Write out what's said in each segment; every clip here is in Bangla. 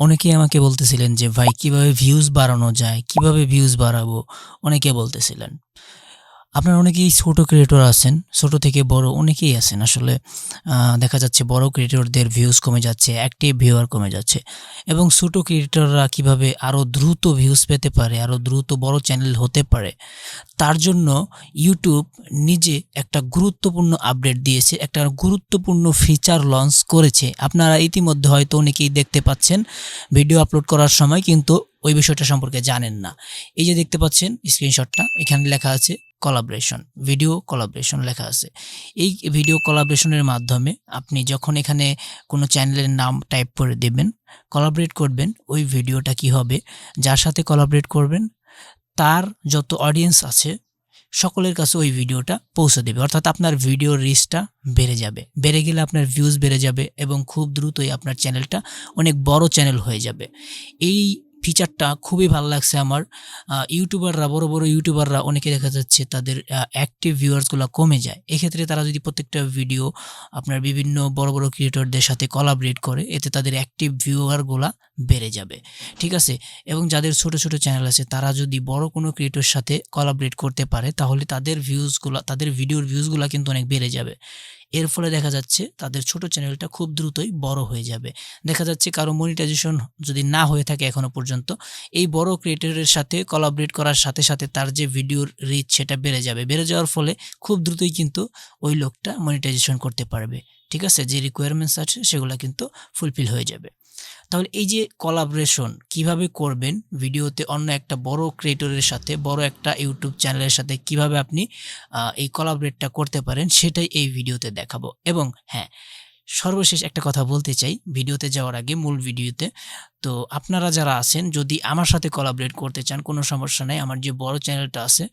অনেকেই আমাকে বলতেছিলেন যে, "ভাই কিভাবে ভিউজ বাড়ানো যায়? কিভাবে ভিউজ বাড়াবো?" অনেকে বলতেছিলেন। আপনারা অনেকেই ছোট ক্রিয়েটর আছেন। ছোট থেকে বড় অনেকেই আছেন। আসলে দেখা যাচ্ছে বড় ক্রিয়েটরদের ভিউজ কমে যাচ্ছে, অ্যাক্টিভ ভিউয়ার কমে যাচ্ছে এবং ছোট ক্রিয়েটররা কিভাবে আরো দ্রুত ভিউজ পেতে পারে, আরো দ্রুত বড় চ্যানেল হতে পারে, তার জন্য YouTube নিজে একটা গুরুত্বপূর্ণ আপডেট দিয়েছে। একটা গুরুত্বপূর্ণ ফিচার লঞ্চ করেছে। আপনারা ইতিমধ্যে হয়তো অনেকেই দেখতে পাচ্ছেন ভিডিও আপলোড করার সময় কিন্তু ওই বিষয়টা সম্পর্কে জানেন না। এই যে দেখতে পাচ্ছেন স্ক্রিনশটটা, এখানে লেখা আছে কোলাবরেশন, ভিডিও কোলাবরেশন লেখা আছে। এই ভিডিও কোলাবরেশনের মাধ্যমে আপনি যখন এখানে কোনো চ্যানেলের নাম টাইপ করে দিবেন, কোলাবরেট করবেন, ওই ভিডিওটা কি হবে, যার সাথে কোলাবরেট করবেন তার যত অডিয়েন্স আছে সকলের কাছে ওই ভিডিওটা পৌঁছে দেবে। অর্থাৎ আপনার ভিডিওর রিচটা বেড়ে যাবে। বেড়ে গেলে আপনার ভিউজ বেড়ে যাবে এবং খুব দ্রুতই আপনার চ্যানেলটা অনেক বড় চ্যানেল হয়ে যাবে। এই ফিচারটা খুবই ভালো লাগছে আমার। ইউটিউবাররা, বড় ইউটিউবাররা অনেকে দেখা যাচ্ছে তাদের অ্যাক্টিভ ভিউয়ার্সগুলা কমে যায়। এক্ষেত্রে তারা যদি প্রত্যেকটা ভিডিও আপনার বিভিন্ন বড় ক্রিয়েটরদের সাথে কোলাবরেট করে, এতে তাদের অ্যাক্টিভ ভিউয়ারগুলা বেড়ে যাবে। ঠিক আছে? এবং যাদের ছোট চ্যানেল আছে তারা যদি বড় কোনো ক্রিয়েটরের সাথে কোলাবরেট করতে পারে তাহলে তাদের ভিউজগুলা, তাদের ভিডিওর ভিউজগুলা কিন্তু অনেক বেড়ে যাবে। এর ফলে দেখা যাচ্ছে তাদের ছোট চ্যানেলটা খুব দ্রুতই বড় হয়ে যাবে। দেখা যাচ্ছে কারো মনিটাইজেশন যদি না হয়ে থাকে এখনো পর্যন্ত, এই বড় ক্রিয়েটরের সাথে কোলাবরেট করার সাথে তার যে ভিডিওর রিচ সেটা বেড়ে যাবে। বেড়ে যাওয়ার ফলে খুব দ্রুতই কিন্তু ওই লোকটা মনিটাইজেশন করতে পারবে। ঠিক আছে? যে রিকোয়ারমেন্টস আছে সেগুলা কিন্তু ফুলফিল হয়ে যাবে। তাহলে এই যে কোলাবরেশন কিভাবে করবেন ভিডিওতে অন্য একটা বড় ক্রিয়েটরের সাথে, বড় একটা ইউটিউব চ্যানেলের সাথে কিভাবে আপনি এই কোলাবরেটটা করতে পারেন সেটাই এই ভিডিওতে দেখাবো। এবং হ্যাঁ, সর্বশেষ একটা কথা বলতে চাই ভিডিওতে যাওয়ার আগে, মূল ভিডিওতে। তো আপনারা যারা আছেন যদি আমার সাথে কোলাবরেট করতে চান কোনো সমস্যা নাই। আমার যে বড় চ্যানেলটা আছে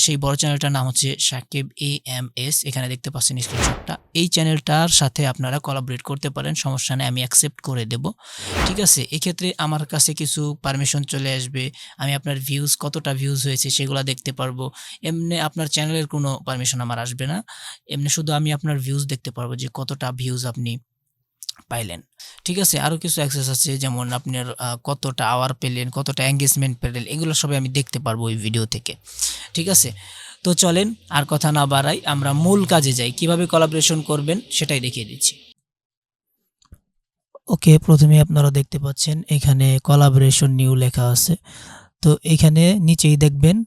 সেই বড় চ্যানেলটার নাম হচ্ছে সাকিব AMS, এখানে দেখতে পাচ্ছেন স্ক্রিনশটটা। এই চ্যানেলটার সাথে আপনারা কোলাবরেট করতে পারেন, সমস্যা নাই, আমি অ্যাকসেপ্ট করে দেব। ঠিক আছে? এক্ষেত্রে আমার কাছে কিছু পারমিশন চলে আসবে। আমি আপনার ভিউজ, কতটা ভিউজ হয়েছে সেগুলা দেখতে পারবো। এমনি আপনার চ্যানেলের কোনো পারমিশন আমার আসবে না। এমনি শুধু আমি আপনার ভিউজ দেখতে পারবো যে কতটা ভিউজ আপনি পাইলেন। ঠিক আছে? আরো কিছু অ্যাক্সেস আছে, যেমন আপনার কতটা আওয়ার পেলেন, কতটা এনগেজমেন্ট পেলেন, এগুলো সবই আমি দেখতে পারবো ওই ভিডিও থেকে। ঠিক আছে? তো চলেন আর কথা না বাড়াই, আমরা মূল কাজে যাই। কিভাবে কোলাবরেশন করবেন সেটাই দেখিয়ে দিচ্ছি। ওকে, প্রথমেই আপনারা দেখতে পাচ্ছেন এখানে কোলাবরেশন নিউ লেখা আছে। তো এখানে নিচেই দেখবেন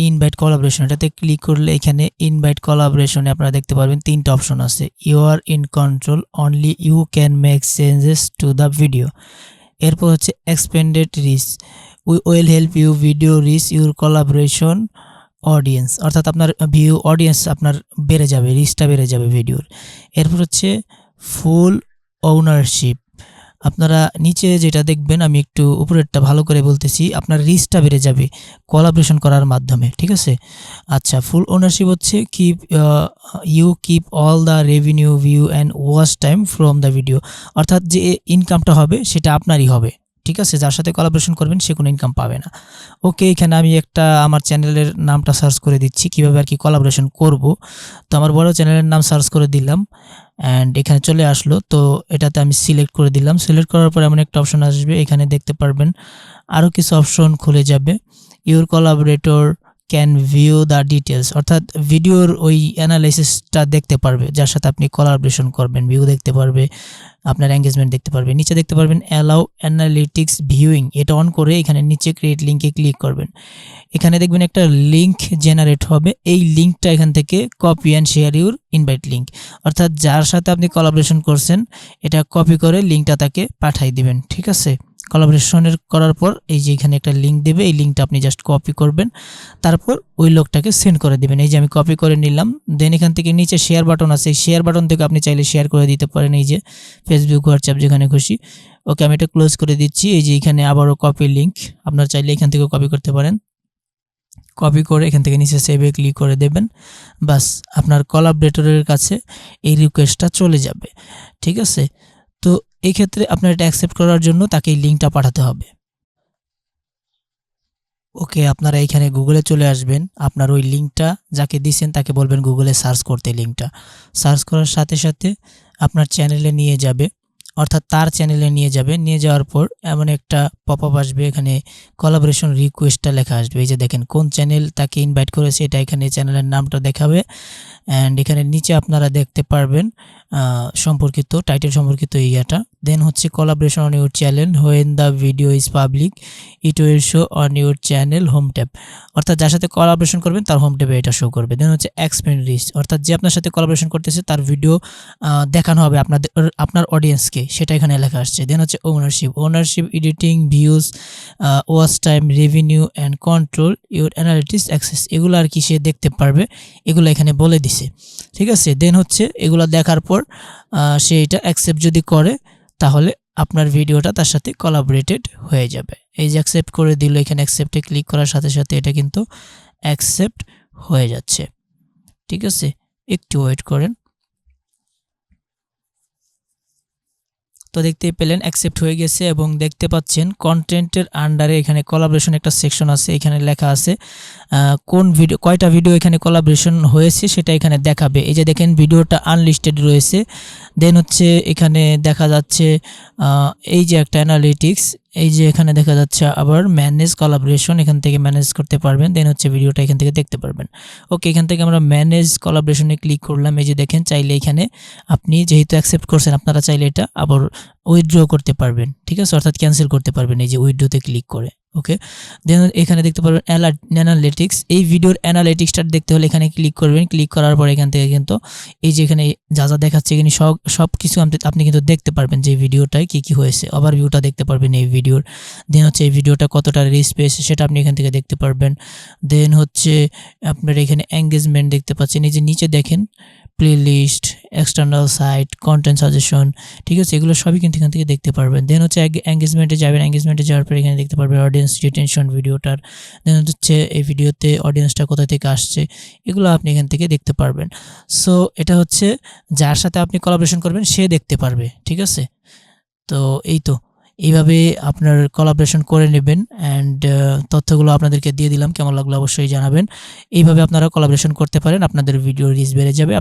ইনভাইট কোলাবরেশন, এটাতে ক্লিক করলে এখানে ইনভাইট কোলাবরেশনে আপনারা দেখতে পারবেন ৩টা অপশন আছে। You are in control, only you can make changes to the video. এরপর হচ্ছে expanded reach, we will help you video reach your collaboration audience, অর্থাৎ আপনার ভিউ অডিয়েন্স আপনার বেড়ে যাবে, রিচটা বেড়ে যাবে ভিডিওর। এরপর হচ্ছে ফুল ওনারশিপ, আপনারা নিচে যেটা দেখবেন, আমি একটু উপরেরটা ভালো করে বলতেছি, আপনার রিচটা বেড়ে যাবে কোলাবরেশন করার মাধ্যমে। ঠিক আছে? আচ্ছা, ফুল ওনারশিপ হচ্ছে you keep all the revenue, view and watch time from the video, অর্থাৎ যে ইনকামটা হবে সেটা আপনারই হবে। ঠিক আছে? যার সাথে কোলাবরেশন করবেন সে কোনো ইনকাম পাবে না। ওকে, এখানে আমি একটা আমার চ্যানেলের নামটা সার্চ করে দিচ্ছি কীভাবে আর কি কোলাবরেশন করব। তো আমার বড় চ্যানেলের নাম সার্চ করে দিলাম অ্যান্ড এখানে চলে আসলো। তো এটাতে আমি সিলেক্ট করে দিলাম। সিলেক্ট করার পর এমন একটা অপশন আসবে, এখানে দেখতে পারবেন আরও কিছু অপশন খুলে যাবে। Your collaborator can view the details, অর্থাৎ ভিডিওর ওই অ্যানালাইসিসটা দেখতে পারবে যার সাথে আপনি কোলাবরেশন করবেন, ভিউ দেখতে পারবে, আপনার এঙ্গেজমেন্ট দেখতে পারবে। নিচে দেখতে পারবেন অ্যালাউ অ্যানালিটিক্স ভিউইং, এটা অন করে এখানে নিচে ক্রিয়েট লিঙ্কে ক্লিক করবেন। এখানে দেখবেন একটা লিঙ্ক জেনারেট হবে, এই লিঙ্কটা এখান থেকে copy and share your invite link, অর্থাৎ যার সাথে আপনি কোলাবরেশন করছেন এটা কপি করে লিঙ্কটা তাকে পাঠিয়ে দিবেন। ঠিক আছে? কোলাবরেশনের করার পর এই যে এখানে একটা লিঙ্ক দেবে, এই লিঙ্কটা আপনি জাস্ট কপি করবেন, তারপর ওই লোকটাকে সেন্ড করে দিবেন। এই যে আমি কপি করে নিলাম, দেন এখান থেকে নিচে শেয়ার বাটন আছে, এই শেয়ার বাটন থেকে আপনি চাইলে শেয়ার করে দিতে পারেন, এই যে ফেসবুক, হোয়াটসঅ্যাপ, যেখানে খুশি। ওকে, আমি এটা ক্লোজ করে দিচ্ছি। এই যে এখানে আবারও কপি লিঙ্ক, আপনার চাইলে এখান থেকে কপি করতে পারেন। কপি করে এখান থেকে নিচে সেভে ক্লিক করে দেবেন, বাস আপনার কোলাবরেটরের কাছে এই রিকোয়েস্টটা চলে যাবে। ঠিক আছে? তো এই ক্ষেত্রে আপনার এটা অ্যাকসেপ্ট করার জন্য তাকে এই লিঙ্কটা পাঠাতে হবে। ওকে, আপনারা এখানে গুগলে চলে আসবেন, আপনার ওই লিঙ্কটা যাকে দিয়েছেন তাকে বলবেন গুগলে সার্চ করতে। লিঙ্কটা সার্চ করার সাথে আপনার চ্যানেলে নিয়ে যাবে। অর্থাৎ তার চ্যানেলে নিয়ে যাবেন। নিয়ে যাওয়ার পর এমন একটা পপআপ আসবে, এখানে কোলাবোরেশন রিকোয়েস্টটা লেখা আসবে। এই যে দেখেন কোন চ্যানেল তাকে ইনভাইট করেছে, এটা এখানে চ্যানেলের নামটা দেখাবে। অ্যান্ড এখানে নিচে আপনারা দেখতে পারবেন সম্পর্কিত টাইটেল সম্পর্কিত ইয়াটা। দেন হচ্ছে collaboration on your channel, when the video is public it will show on your channel home tab, অর্থাৎ যার সাথে কোলাবোরেশন করবেন তার হোম ট্যাবে এটা শো করবে। দেন হচ্ছে এক্সপেন্ড রিচ, অর্থাৎ যে আপনার সাথে কোলাবোরেশন করতেছে তার ভিডিও দেখানো হবে আপনার অডিয়েন্সকে, সেটা এখানে লেখা আসছে। দেন হচ্ছে ownership editing, views, watch time, revenue and control your analytics access, এগুলো আর কি সে দেখতে পারবে, এগুলো এখানে বলে দিছে। ঠিক আছে, দেন হচ্ছে এগুলো দেখার পর সে এটা অ্যাকসেপ্ট যদি করে তাহলে আপনার ভিডিওটা তার সাথে কোলাবোরেটেড হয়ে যাবে। এই যে অ্যাকসেপ্ট করে দিল, এখানে অ্যাকসেপ্টে ক্লিক করার সাথে সাথে এটা কিন্তু অ্যাকসেপ্ট হয়ে যাচ্ছে। ঠিক আছে, একটু ওয়েট করেন। তো দেখতেই পেলেন অ্যাকসেপ্ট হয়ে গেছে এবং দেখতে পাচ্ছেন কন্টেন্টের আন্ডারে এখানে কোলাবোরেশন একটা সেকশন আছে, এখানে লেখা আছে কোন ভিডিও, কয়টা ভিডিও এখানে কোলাবোরেশন হয়েছে সেটা এখানে দেখাবে। এই যে দেখেন ভিডিওটা আনলিস্টেড রয়েছে। দেন হচ্ছে এখানে দেখা যাচ্ছে এই যে একটা অ্যানালিটিক্স, এই যে এখানে দেখা যাচ্ছে আবার ম্যানেজ কোলাবোরেশন, এখান থেকে ম্যানেজ করতে পারবেন। দেন হচ্ছে ভিডিওটা এখান থেকে দেখতে পারবেন। ওকে, এখান থেকে আমরা ম্যানেজ কোলাবোরেশনে ক্লিক করলাম। এই যে দেখেন চাইলে এখানে আপনি যেহেতু অ্যাকসেপ্ট করছেন আপনারা চাইলে এটা আবার উইথড্র করতে পারবেন। ঠিক আছে, অর্থাৎ ক্যান্সেল করতে পারবেন এই যে উইথড্রোতে ক্লিক করে। ওকে, দেন এখানে দেখতে পারবেন অ্যানালিটিক্স, এই ভিডিওর অ্যানালিটিক্সটা দেখতে হলে এখানে ক্লিক করবেন। ক্লিক করার পর এখান থেকে কিন্তু এই যে এখানে যা যা দেখাচ্ছে এখানে সব কিছু আপনি কিন্তু দেখতে পারবেন যে ভিডিওটায় কী কী হয়েছে, ওভারভিউটা দেখতে পারবেন এই ভিডিওর। দেন হচ্ছে এই ভিডিওটা কতটা রিচ পেয়েছে সেটা আপনি এখান থেকে দেখতে পারবেন। দেন হচ্ছে আপনার এখানে এঙ্গেজমেন্ট দেখতে পাচ্ছেন, এই যে নিচে দেখেন playlist, external site, content suggestion. ঠিক আছে, এগুলো সবই কিন্তু এখান থেকে দেখতে পারবেন। দেন হচ্ছে এঙ্গেজমেন্টে যাবেন, এঙ্গেজমেন্টে যাওয়ার পর এখানে দেখতে পারবেন অডিয়েন্স রিটেনশন ভিডিওটার। দেন হচ্ছে এই ভিডিওতে অডিয়েন্সটা কোথা থেকে আসছে, এগুলো আপনি এখান থেকে দেখতে পারবেন। সো এটা হচ্ছে যার সাথে আপনি কোলাবোরেশন করবেন সে দেখতে পারবে। ঠিক আছে, তো এই তো এইভাবে আপনার কোলাবোরেশন করে নেবেন। অ্যান্ড তথ্যগুলো আপনাদেরকে দিয়ে দিলাম, কেমন লাগলো অবশ্যই জানাবেন। এইভাবে আপনারা কোলাবোরেশন করতে পারেন, আপনাদের ভিডিও রিচ বেড়ে যাবে।